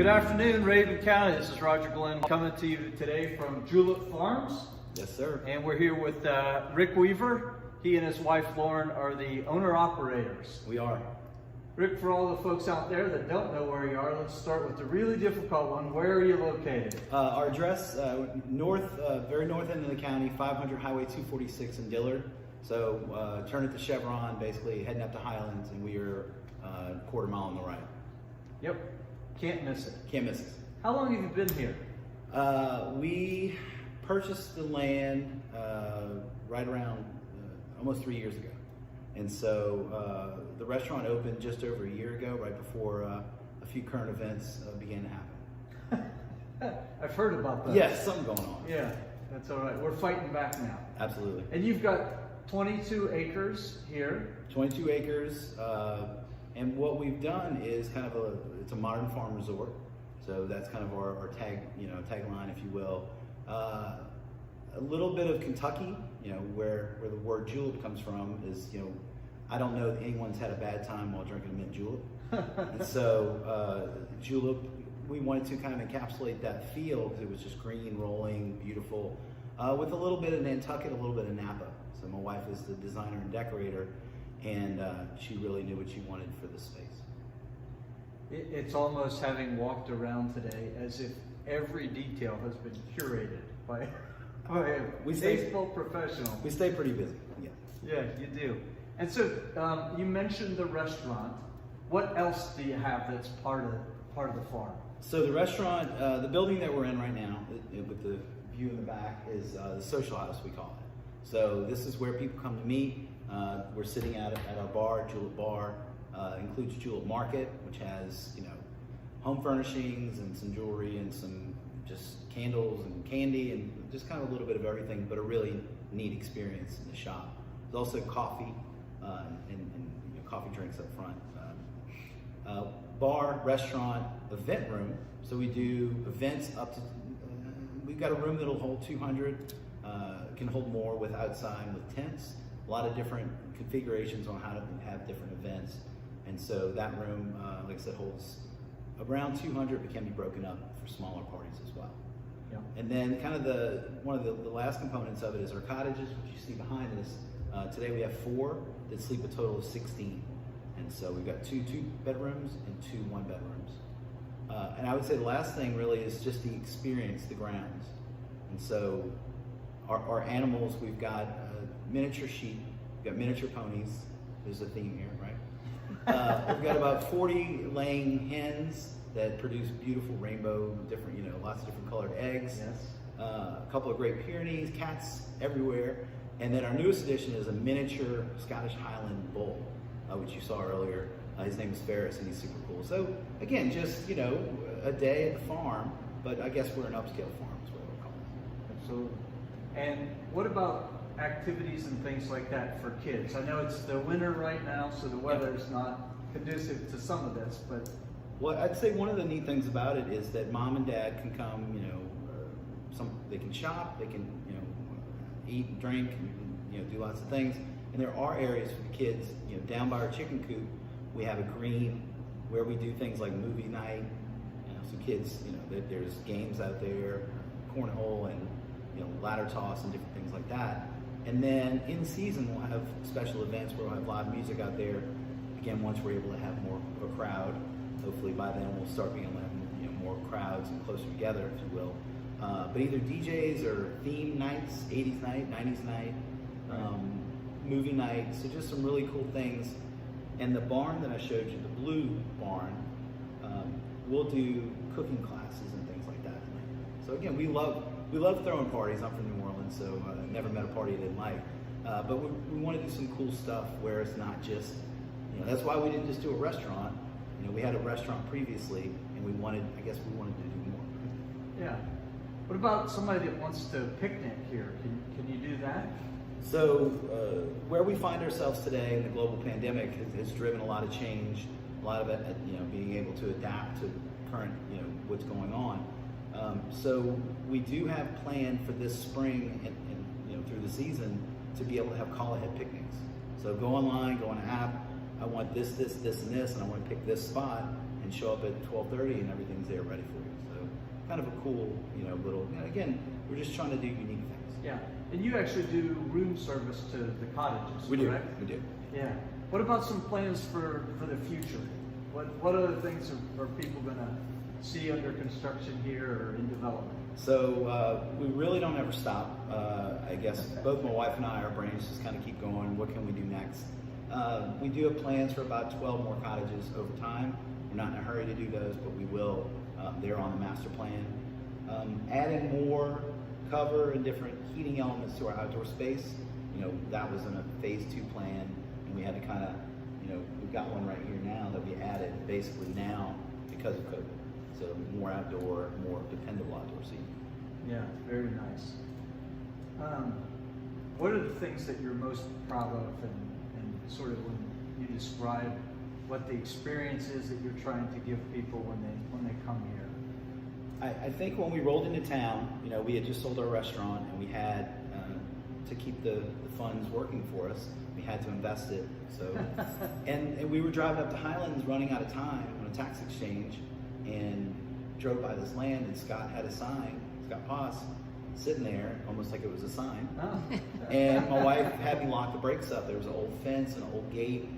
Good afternoon, Raven County. This is Roger Glenn coming to you today from Julep Farms. Yes, sir. And we're here with Rick Weaver. He and his wife Lauren are the owner-operators. We are. Rick, for all the folks out there that don't know where you are, let's start with the really difficult one. Where are you located? Our address, north, very north end of the county, 500 Highway 246 in Dillard. So turn it to Chevron, basically heading up to Highlands, and we are a quarter mile on the right. Yep. Can't miss it. Can't miss it. How long have you been here? We purchased the land right around almost 3 years ago. And so the restaurant opened just over a year ago, right before a few current events began to happen. I've heard about that. Yes, something going on. Yeah, that's all right. We're fighting back now. Absolutely. And you've got 22 acres here. 22 acres. And what we've done is kind of it's a modern farm resort. So that's kind of our tagline, if you will. A little bit of Kentucky, where the word julep comes from is, I don't know that anyone's had a bad time while drinking a mint julep. And so julep, we wanted to kind of encapsulate that feel because it was just green, rolling, beautiful, with a little bit of Nantucket, a little bit of Napa. So my wife is the designer and decorator, and she really knew what she wanted for this space. It's almost having walked around today as if every detail has been curated by a tasteful professional. We stay pretty busy. Yeah. Yeah, you do. And so you mentioned the restaurant. What else do you have that's part of the farm? So the restaurant, the building that we're in right now, with the view in the back, is the social house, we call it. So this is where people come to meet. We're sitting at our bar, Julep Bar. Includes Julep Market, which has home furnishings and some jewelry and some just candles and candy and just kind of a little bit of everything, but a really neat experience in the shop. There's also coffee and coffee drinks up front. Bar, restaurant, event room. So we do events up to, we've got a room that'll hold 200, can hold more with outside with tents. A lot of different configurations on how to have different events. And so that room, like I said, holds around 200, but can be broken up for smaller parties as well. Yeah. And then kind of one of the last components of it is our cottages, which you see behind us. Today we have 4 that sleep a total of 16. And so we've got two bedrooms and 2 one-bedrooms. And I would say the last thing really is just the experience, the grounds. And so our animals, we've got miniature sheep, we've got miniature ponies. There's a theme here, right? We've got about 40 laying hens that produce beautiful rainbow, different, lots of different colored eggs. Yes. A couple of Great Pyrenees, cats everywhere. And then our newest addition is a miniature Scottish Highland bull, which you saw earlier. His name is Ferris, and he's super cool. So again, just a day at the farm, but I guess we're an upscale farm is what we'll call it. Absolutely. And what about activities and things like that for kids? I know it's the winter right now, so the weather's not conducive to some of this, but... Well, I'd say one of the neat things about it is that mom and dad can come, they can shop, they can, eat and drink, and, do lots of things. And there are areas for the kids, down by our chicken coop, we have a green where we do things like movie night. So kids, there's games out there, cornhole and, ladder toss and different things like that. And then in season, we'll have special events where we'll have live music out there. Again, once we're able to have more of a crowd, hopefully by then we'll start being able to have more crowds and closer together, if you will. But either DJs or theme nights, 80s night, 90s night, movie night, so just some really cool things. And the barn that I showed you, the blue barn, we'll do cooking classes and things like that. So again, we love throwing parties. I'm from New Orleans, so I never met a party I didn't like. But we want to do some cool stuff where it's not just, that's why we didn't just do a restaurant. We had a restaurant previously, and we wanted to do more. Yeah. What about somebody that wants to picnic here? Can you do that? So where we find ourselves today in the global pandemic has driven a lot of change, a lot of it, being able to adapt to current, what's going on. So we do have planned for this spring and through the season to be able to have call-ahead picnics. So go online, go on an app. I want this, and this, and I want to pick this spot, and show up at 12:30 and everything's there ready for you. So kind of a cool, little, again, we're just trying to do unique things. Yeah, and you actually do room service to the cottages, We correct? do, we do. Yeah. What about some plans for the future? What other things are people gonna see under construction here or in development? So we really don't ever stop. I guess both my wife and I, our brains just kind of keep going. What can we do next? We do have plans for about 12 more cottages over time. We're not in a hurry to do those, but we will. They're on the master plan. Adding more cover and different heating elements to our outdoor space. That was in a phase 2 plan, and we had to kind of, we've got one right here now that we added basically now because of COVID. So more outdoor, more dependable outdoor seating. Yeah, very nice. What are the things that you're most proud of, and sort of when you describe what the experience is that you're trying to give people when they come here? I think when we rolled into town, we had just sold our restaurant, and we had to keep the funds working for us. We had to invest it. So, and we were driving up to Highlands, running out of time on a tax exchange, and drove by this land, and Scott had a sign, Scott Poss, sitting there almost like it was a sign. Oh. And my wife had me lock the brakes up. There was an old fence and an old gate,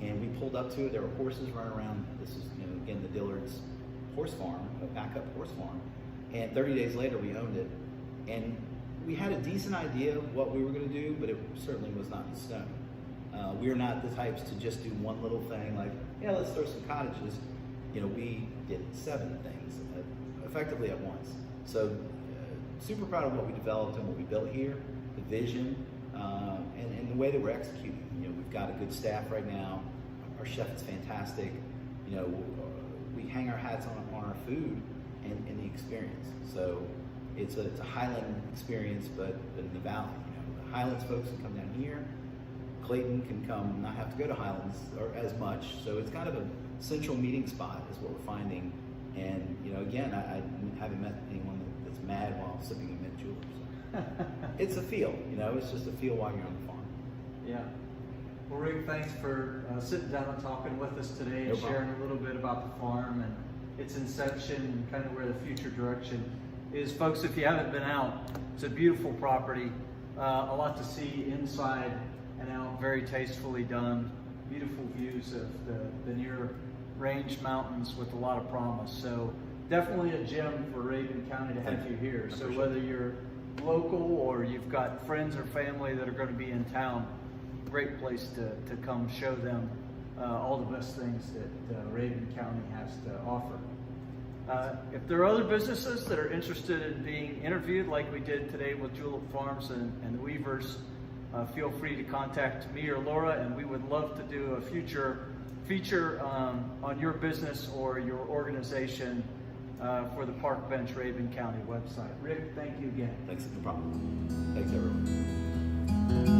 and we pulled up to it. There were horses running around. This is, again, the Dillard's horse farm, a backup horse farm. And 30 days later, we owned it. And we had a decent idea of what we were going to do, but it certainly was not in stone. We are not the types to just do one little thing like, yeah, let's throw some cottages. We did 7 things effectively at once. So super proud of what we developed and what we built here, the vision, and the way that we're executing. We've got a good staff right now. Our chef is fantastic. We hang our hats on our food and the experience. So it's a Highland experience, but in the valley. The Highlands folks can come down here. Clayton can come, not have to go to Highlands or as much. So it's kind of a central meeting spot is what we're finding. And again, I haven't met anyone that's mad while sipping a mint julep. So. It's a feel, it's just a feel while you're on the farm. Yeah. Well, Rick, thanks for sitting down and talking with us today and No problem. sharing a little bit about the farm and its inception and kind of where the future direction is. Folks, if you haven't been out, it's a beautiful property, a lot to see inside and out, very tastefully done, beautiful views of the near range mountains with a lot of promise. So definitely a gem for Raven County to have you here. So whether you're local or you've got friends or family that are going to be in town, great place to come show them all the best things that Raven County has to offer. If there are other businesses that are interested in being interviewed like we did today with Julep Farms and the Weavers, feel free to contact me or Laura, and we would love to do a future feature on your business or your organization for the Park Bench Raven County website. Rick, thank you again. Thanks, no problem. Thanks, everyone.